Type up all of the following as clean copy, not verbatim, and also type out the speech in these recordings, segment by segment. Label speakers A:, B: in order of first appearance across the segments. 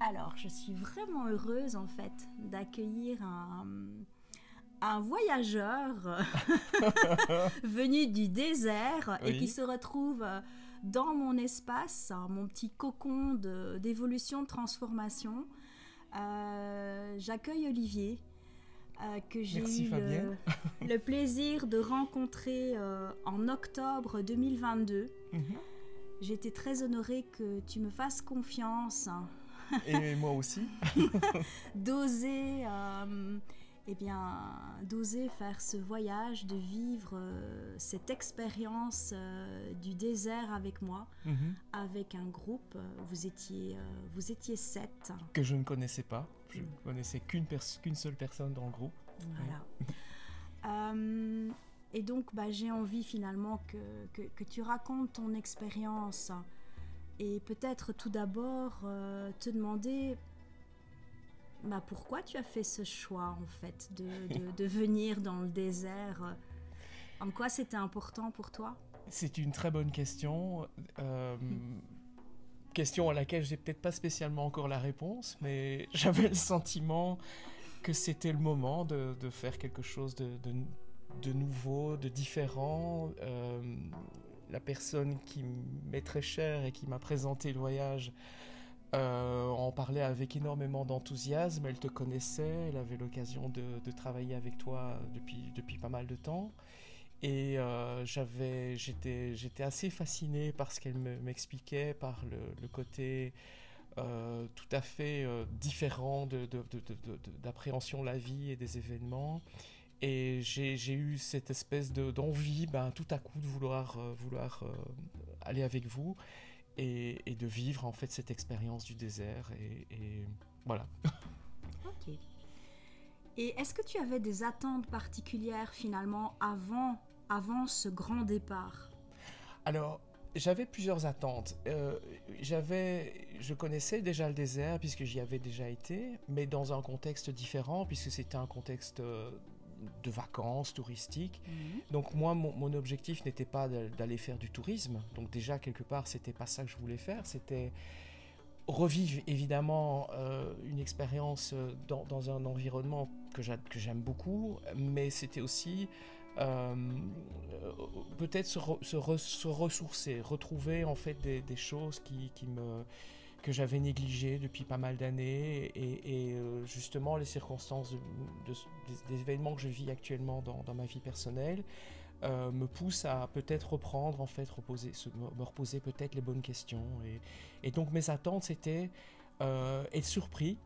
A: Alors, je suis vraiment heureuse en fait d'accueillir un voyageur venu du désert et qui
B: Oui,
A: se retrouve dans mon espace, mon petit cocon d'évolution, de transformation. J'accueille Olivier, que j'ai
B: merci
A: eu
B: Fabienne.
A: le plaisir de rencontrer en octobre 2022.
B: Mhm.
A: J'ai été très honorée que tu me fasses confiance,
B: Et moi aussi.
A: d'oser eh bien, d'oser faire ce voyage, de vivre cette expérience du désert avec moi,
B: Mhm.
A: avec un groupe. Vous étiez 7.
B: Que je ne connaissais pas. Je ne connaissais qu'une seule personne dans le groupe. Oui.
A: Voilà. Et donc, j'ai envie finalement que tu racontes ton expérience et peut-être tout d'abord te demander pourquoi tu as fait ce choix en fait de venir dans le désert. En quoi c'était important pour toi?
B: C'est une très bonne question. Question à laquelle j'ai peut-être pas spécialement encore la réponse, mais j'avais le sentiment que c'était le moment de faire quelque chose de nouveau, de différent. La personne qui m'est très chère et qui m'a présenté le voyage en parlait avec énormément d'enthousiasme. Elle te connaissait, elle avait l'occasion de travailler avec toi depuis pas mal de temps. Et j'étais assez fasciné par ce qu'elle m'expliquait, par le côté tout à fait différent d'appréhension de la vie et des événements. Et j'ai eu cette espèce d'envie, tout à coup, de vouloir aller avec vous et de vivre en fait cette expérience du désert. Et voilà.
A: Ok. Et est-ce que tu avais des attentes particulières finalement avant ce grand départ?
B: Alors, j'avais plusieurs attentes. Je connaissais déjà le désert puisque j'y avais déjà été, mais dans un contexte différent puisque c'était un contexte de vacances touristiques.
A: Mhm.
B: Donc moi, mon objectif n'était pas d'aller faire du tourisme. Donc déjà, quelque part, c'était pas ça que je voulais faire. C'était revivre évidemment une expérience dans un environnement que j'aime beaucoup, mais c'était aussi euh, peut-être se ressourcer, retrouver en fait des choses que j'avais négligées depuis pas mal d'années et justement les circonstances des événements que je vis actuellement dans ma vie personnelle me poussent à peut-être reprendre, en fait, me reposer peut-être les bonnes questions. Et donc mes attentes, c'était être surpris,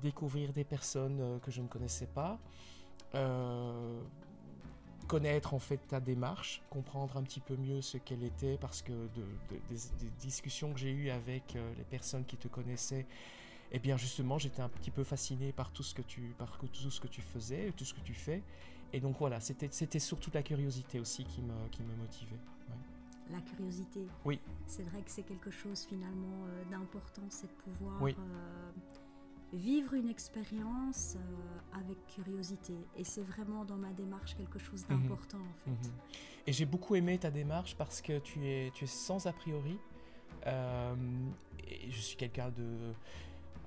B: découvrir des personnes que je ne connaissais pas, euh, connaître en fait ta démarche, comprendre un petit peu mieux ce qu'elle était, parce que des discussions que j'ai eues avec les personnes qui te connaissaient, eh bien justement j'étais un petit peu fasciné par tout ce que tout ce que tu faisais, tout ce que tu fais. Et donc voilà, c'était surtout la curiosité aussi qui me motivait. Ouais.
A: La curiosité.
B: Oui,
A: C'est vrai que c'est quelque chose finalement d'important, c'est de pouvoir
B: oui.
A: vivre une expérience avec curiosité. Et c'est vraiment dans ma démarche quelque chose
B: Mhm,
A: d'important en fait.
B: mhm. Et j'ai beaucoup aimé ta démarche parce que tu es sans a priori. Euh, et je suis quelqu'un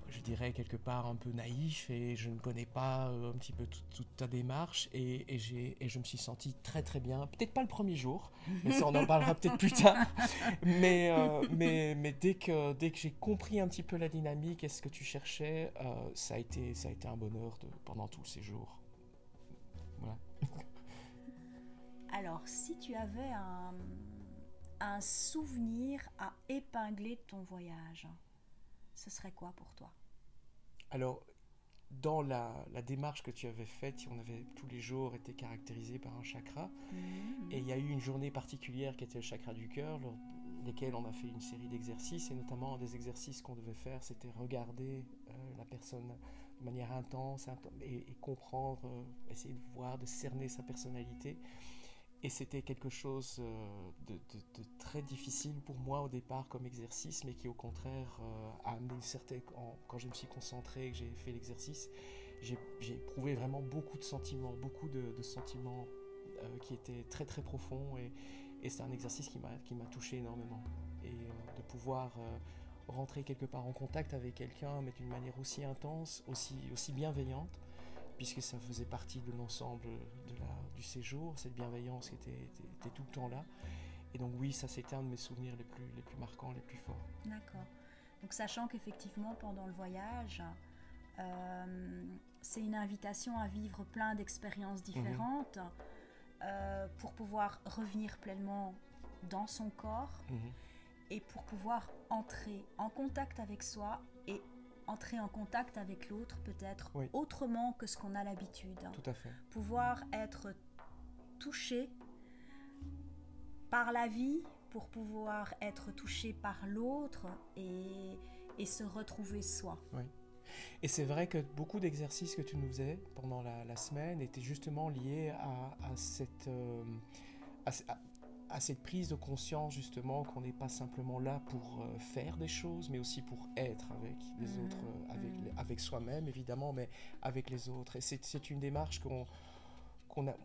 B: je dirais quelque part un peu naïf et je ne connais pas un petit peu toute ta démarche et je me suis senti très très bien. Peut-être pas le premier jour, mais ça on en parlera peut-être plus tard. Mais dès que j'ai compris un petit peu la dynamique et ce que tu cherchais, ça a été un bonheur pendant tout le séjour. Voilà.
A: Alors, si tu avais un souvenir à épingler de ton voyage, ce serait quoi pour toi?
B: Alors, dans la démarche que tu avais faite, on avait tous les jours été caractérisés par un chakra. Et il
A: Mhm.
B: y a eu une journée particulière qui était le chakra du cœur, lors desquels on a fait une série d'exercices. Et notamment, un des exercices qu'on devait faire, c'était regarder la personne de manière intense et comprendre, essayer de voir, de cerner sa personnalité. Et c'était quelque chose de très difficile pour moi au départ comme exercice, mais qui au contraire a amené une certaine... Quand je me suis concentré et que j'ai fait l'exercice, j'ai éprouvé vraiment beaucoup de sentiments, de sentiments qui étaient très très profonds. Et c'est un exercice qui m'a touché énormément. Et de pouvoir rentrer quelque part en contact avec quelqu'un, mais d'une manière aussi intense, aussi bienveillante, puisque ça faisait partie de l'ensemble du séjour, cette bienveillance qui était tout le temps là. Et donc oui, ça c'était un de mes souvenirs les plus marquants, les plus forts.
A: D'accord. Donc sachant qu'effectivement pendant le voyage, c'est une invitation à vivre plein d'expériences différentes pour pouvoir revenir pleinement dans son corps et pour pouvoir entrer en contact avec soi et entrer en contact avec l'autre peut-être autrement que ce qu'on a l'habitude.
B: Tout à fait.
A: Pouvoir être touché par la vie pour pouvoir être touché par l'autre et se retrouver soi.
B: Oui. Et c'est vrai que beaucoup d'exercices que tu nous faisais pendant la semaine étaient justement liés à cette prise de conscience justement qu'on n'est pas simplement là pour faire des choses, mais aussi pour être avec les autres, avec soi-même évidemment, mais avec les autres. Et c'est une démarche qu'on a...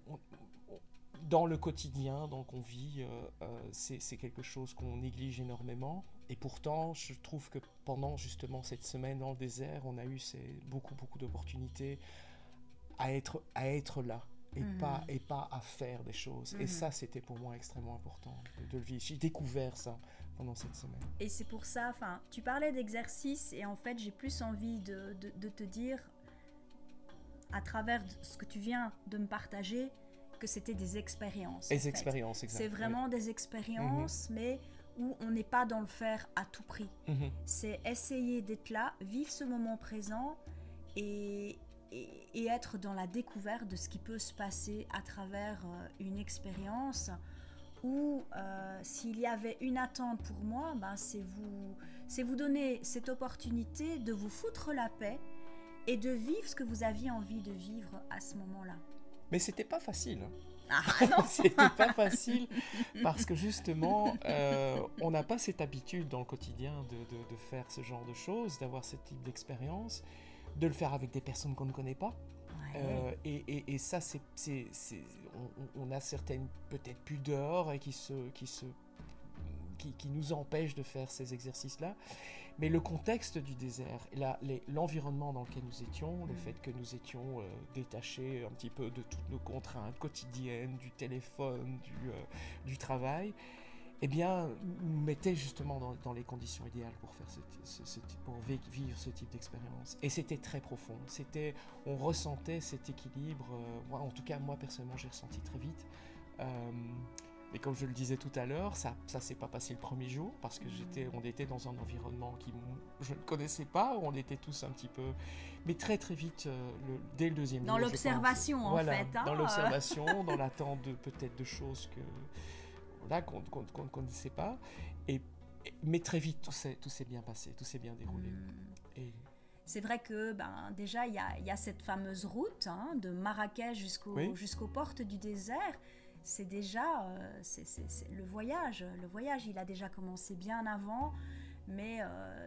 B: dans le quotidien, donc on vit, c'est quelque chose qu'on néglige énormément. Et pourtant, je trouve que pendant justement cette semaine dans le désert, on a eu beaucoup d'opportunités à être là et pas à faire des choses. Et ça, c'était pour moi extrêmement important de le vivre. J'ai découvert ça pendant cette semaine.
A: Et c'est pour ça, tu parlais d'exercice et en fait, j'ai plus envie de te dire, à travers ce que tu viens de me partager, que c'était des expériences.
B: Des expériences, exactement.
A: C'est vraiment des expériences, mais où on n'est pas dans le faire à tout prix. C'est essayer d'être là, vivre ce moment présent et être dans la découverte de ce qui peut se passer à travers une expérience où s'il y avait une attente pour moi, c'est vous donner cette opportunité de vous foutre la paix et de vivre ce que vous aviez envie de vivre à ce moment-là.
B: Mais c'était pas facile.
A: Ah non.
B: C'était pas facile parce que justement, on n'a pas cette habitude dans le quotidien de faire ce genre de choses, d'avoir ce type d'expérience, de le faire avec des personnes qu'on ne connaît pas. Ouais. Et ça, on a certaines peut-être pudeurs et qui nous empêchent de faire ces exercices-là. Mais le contexte du désert, l'environnement dans lequel nous étions, le fait que nous étions détachés un petit peu de toutes nos contraintes quotidiennes, du téléphone, du travail, eh bien, nous mettait justement dans les conditions idéales pour faire pour vivre ce type d'expérience. Et c'était très profond. On ressentait cet équilibre. En tout cas, moi personnellement, j'ai ressenti très vite. Mais comme je le disais tout à l'heure, ça s'est pas passé le premier jour parce que on était dans un environnement je ne connaissais pas, où on était tous un petit peu... Mais très très vite, dès le deuxième jour...
A: Dans l'observation en fait.
B: Dans l'observation, dans l'attente peut-être de choses qu'on ne connaissait pas. Mais très vite, tout s'est bien passé, tout s'est bien déroulé.
A: C'est vrai que déjà, il y a cette fameuse route de Marrakech jusqu'aux portes du désert. C'est déjà c'est le voyage. Le voyage, il a déjà commencé bien avant, mais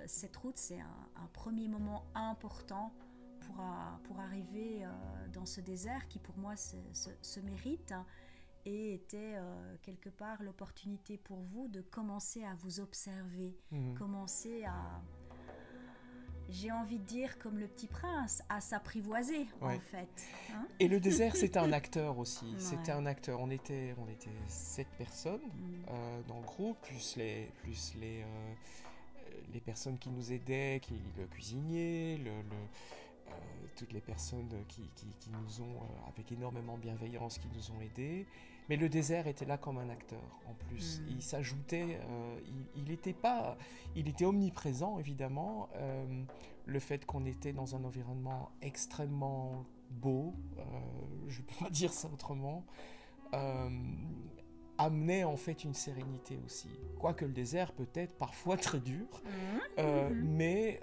A: cette route, c'est un premier moment important pour arriver dans ce désert qui, pour moi, se mérite et était quelque part l'opportunité pour vous de commencer à vous observer, commencer à... J'ai envie de dire, comme le petit prince, à s'apprivoiser, en fait.
B: Et le désert, c'était un acteur aussi. Ouais. C'était un acteur. On était 7 personnes dans le groupe, plus les personnes qui nous aidaient, le cuisinier, toutes les personnes qui nous ont, avec énormément de bienveillance, qui nous ont aidés. Mais le désert était là comme un acteur, en plus. Il s'ajoutait, il était omniprésent, évidemment. Le fait qu'on était dans un environnement extrêmement beau, je ne peux pas dire ça autrement, amenait en fait une sérénité aussi. Quoique le désert peut être parfois très dur, mais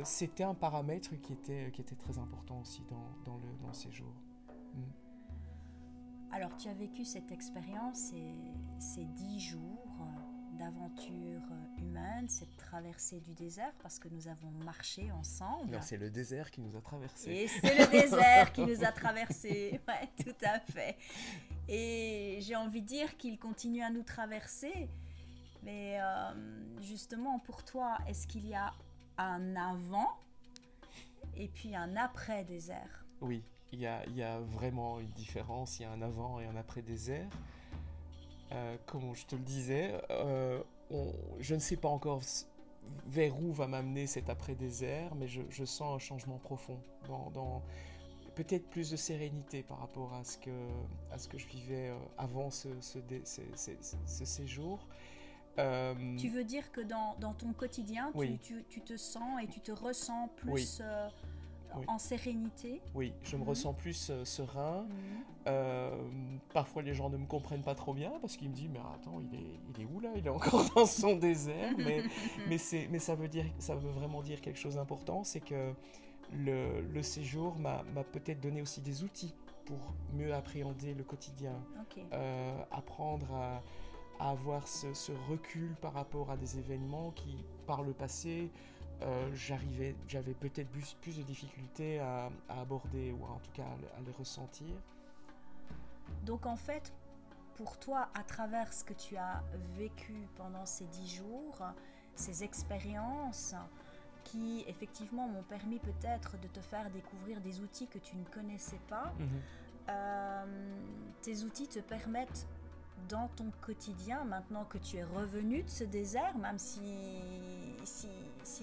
B: c'était un paramètre qui était très important aussi dans le séjour.
A: Alors, tu as vécu cette expérience, ces 10 jours d'aventure humaine, cette traversée du désert, parce que nous avons marché ensemble.
B: Non, c'est le désert qui nous a traversés.
A: Et c'est le désert qui nous a traversés, ouais, tout à fait. Et j'ai envie de dire qu'il continue à nous traverser, Mais justement, pour toi, est-ce qu'il y a un avant et puis un après désert?
B: Oui, il y a vraiment une différence, il y a un avant et un après désert. Comme je te le disais, je ne sais pas encore vers où va m'amener cet après désert, mais je sens un changement profond dans peut-être plus de sérénité par rapport à ce que je vivais avant ce séjour.
A: Tu veux dire que dans ton quotidien,
B: Oui.
A: tu te sens et tu te ressens
B: Oui.
A: plus
B: Oui.
A: en sérénité?
B: Oui, je me ressens plus serein.
A: Mhm.
B: Parfois, les gens ne me comprennent pas trop bien parce qu'ils me disent, mais attends, il est où là? Il est encore dans son désert. Mais ça veut vraiment dire quelque chose d'important, c'est que le séjour m'a peut-être donné aussi des outils pour mieux appréhender le quotidien.
A: Ok.
B: Apprendre à avoir ce recul par rapport à des événements qui, par le passé, j'avais peut-être plus de difficultés à aborder ou en tout cas à les ressentir.
A: Donc en fait, pour toi, à travers ce que tu as vécu pendant ces 10 jours, ces expériences qui effectivement m'ont permis peut-être de te faire découvrir des outils que tu ne connaissais pas, tes outils te permettent dans ton quotidien, maintenant que tu es revenu de ce désert, même si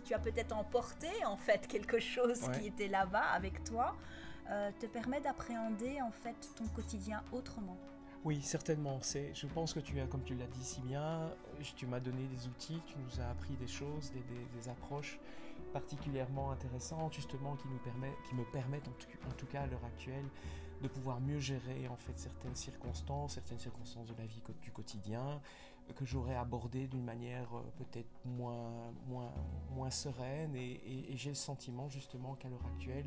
A: tu as peut-être emporté en fait quelque chose qui était là-bas avec toi, te permet d'appréhender en fait ton quotidien autrement.
B: Oui, certainement. Je pense que comme tu l'as dit si bien, tu m'as donné des outils, tu nous as appris des choses, des approches particulièrement intéressantes, justement, qui me permettent, en tout cas à l'heure actuelle, de pouvoir mieux gérer en fait certaines circonstances de la vie du quotidien, que j'aurais abordé d'une manière peut-être moins sereine. Et j'ai le sentiment justement qu'à l'heure actuelle,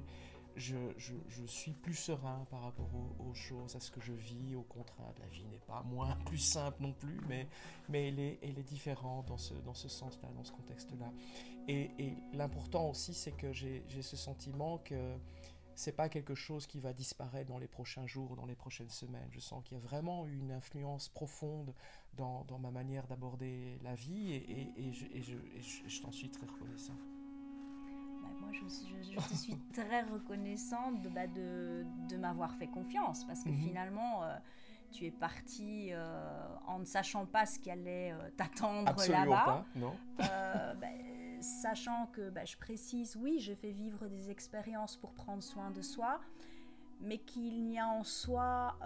B: je suis plus serein par rapport aux choses, à ce que je vis, aux contraintes. La vie n'est pas plus simple non plus, mais elle est différente dans ce sens-là, dans ce contexte-là. Et l'important aussi, c'est que j'ai ce sentiment que c'est pas quelque chose qui va disparaître dans les prochains jours, dans les prochaines semaines. Je sens qu'il y a vraiment une influence profonde dans ma manière d'aborder la vie et je t'en suis très reconnaissant.
A: Moi, je te suis très reconnaissante de m'avoir fait confiance parce que finalement, tu es partie en ne sachant pas ce qui allait t'attendre
B: Absolument
A: là-bas.
B: Pas, non.
A: Sachant que, je précise, oui, je fais vivre des expériences pour prendre soin de soi, mais qu'il n'y a en soi,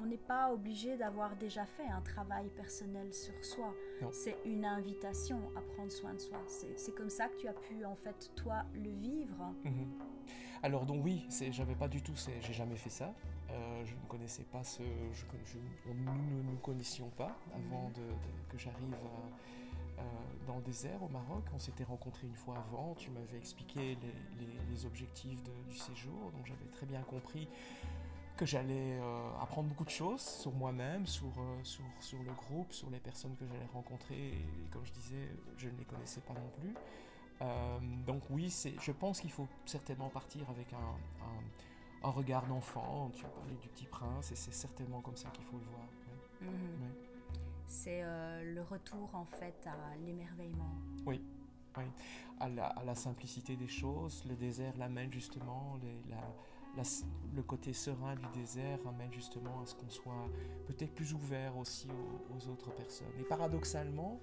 A: on n'est pas obligé d'avoir déjà fait un travail personnel sur soi.
B: Non.
A: C'est une invitation à prendre soin de soi. C'est comme ça que tu as pu, en fait, toi, le vivre.
B: Alors donc oui, j'avais pas du tout, j'ai jamais fait ça. Je ne connaissais pas nous ne nous connaissions pas avant que j'arrive dans le désert au Maroc. On s'était rencontrés une fois avant, tu m'avais expliqué les objectifs du séjour, donc j'avais très bien compris que j'allais apprendre beaucoup de choses sur moi-même, sur le groupe, sur les personnes que j'allais rencontrer, et comme je disais, je ne les connaissais pas non plus. Donc oui, je pense qu'il faut certainement partir avec un regard d'enfant. Tu as parlé du Petit Prince, et c'est certainement comme ça qu'il faut le voir. Ouais. Ouais.
A: C'est le retour en fait à l'émerveillement.
B: Oui, oui. À la simplicité des choses. Le désert l'amène justement, le côté serein du désert amène justement à ce qu'on soit peut-être plus ouvert aussi aux autres personnes. Et paradoxalement,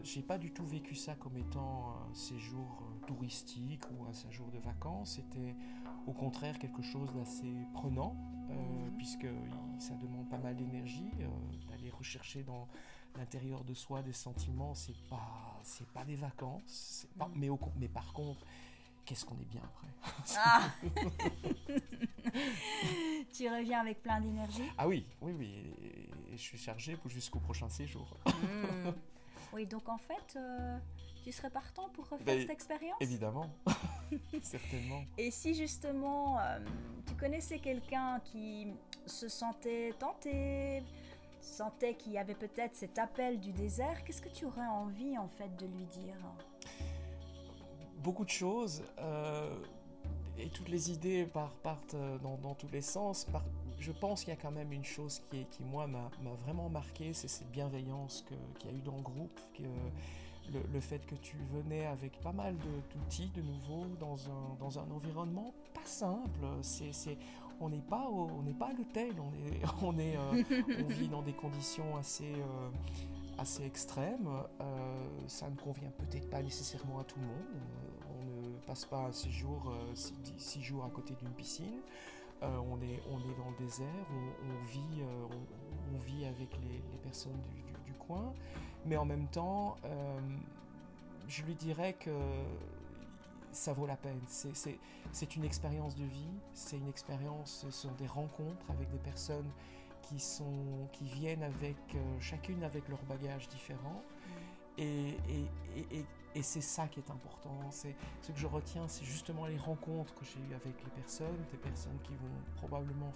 B: j'ai pas du tout vécu ça comme étant un séjour touristique ou un séjour de vacances. C'était au contraire quelque chose d'assez prenant, puisque ça demande pas mal d'énergie, d'aller rechercher dans l'intérieur de soi des sentiments. C'est pas des vacances, mais par contre, qu'est-ce qu'on est bien après.
A: Ah Tu reviens avec plein d'énergie?
B: Ah oui, et je suis chargé jusqu'au prochain séjour.
A: Oui, donc en fait, tu serais partant pour refaire cette expérience?
B: Évidemment, certainement.
A: Et si justement, tu connaissais quelqu'un qui se sentait tenté, sentait qu'il y avait peut-être cet appel du désert, qu'est-ce que tu aurais envie en fait de lui dire?
B: Beaucoup de choses, et toutes les idées partent dans tous les sens. je pense qu'il y a quand même une chose qui moi, m'a vraiment marqué, c'est cette bienveillance qu'il y a eu dans le groupe, le fait que tu venais avec pas mal d'outils de nouveau dans un environnement pas simple. On n'est pas à l'hôtel, on vit dans des conditions assez extrêmes. Ça ne convient peut-être pas nécessairement à tout le monde. On ne passe pas 6 jours à côté d'une piscine. On est dans le désert, on vit avec les personnes du coin, mais en même temps, je lui dirais que ça vaut la peine. C'est une expérience de vie, c'est une expérience, ce sont des rencontres avec des personnes qui viennent avec chacune avec leur bagage différent. Et c'est ça qui est important. Ce que je retiens, c'est justement les rencontres que j'ai eues avec les personnes, des personnes qui vont probablement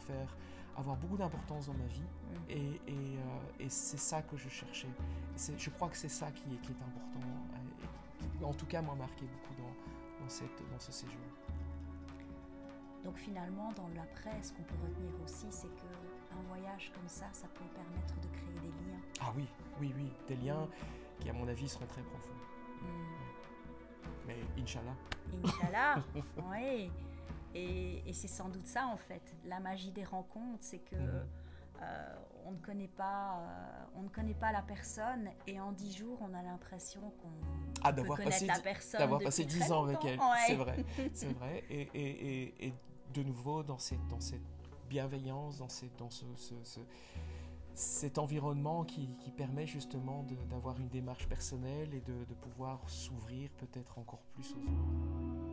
B: avoir beaucoup d'importance dans ma vie. Et c'est ça que je cherchais. Je crois que c'est ça qui est important. Et qui, en tout cas, m'a marqué beaucoup dans ce séjour.
A: Donc finalement, dans l'après, ce qu'on peut retenir aussi, c'est qu'un voyage comme ça peut permettre de créer des liens.
B: Ah oui, des liens qui, à mon avis, seront très profonds. Mais Inch'Allah.
A: Inch'Allah, oui. Et c'est sans doute ça, en fait. La magie des rencontres, c'est que on ne connaît pas la personne, et en 10 jours, on a l'impression qu'on peut connaître la personne
B: d'avoir passé 10 ans avec elle.
A: Ouais.
B: C'est vrai. Et de nouveau, dans cette bienveillance, dans cet environnement qui permet justement d'avoir une démarche personnelle et de pouvoir s'ouvrir peut-être encore plus aux autres.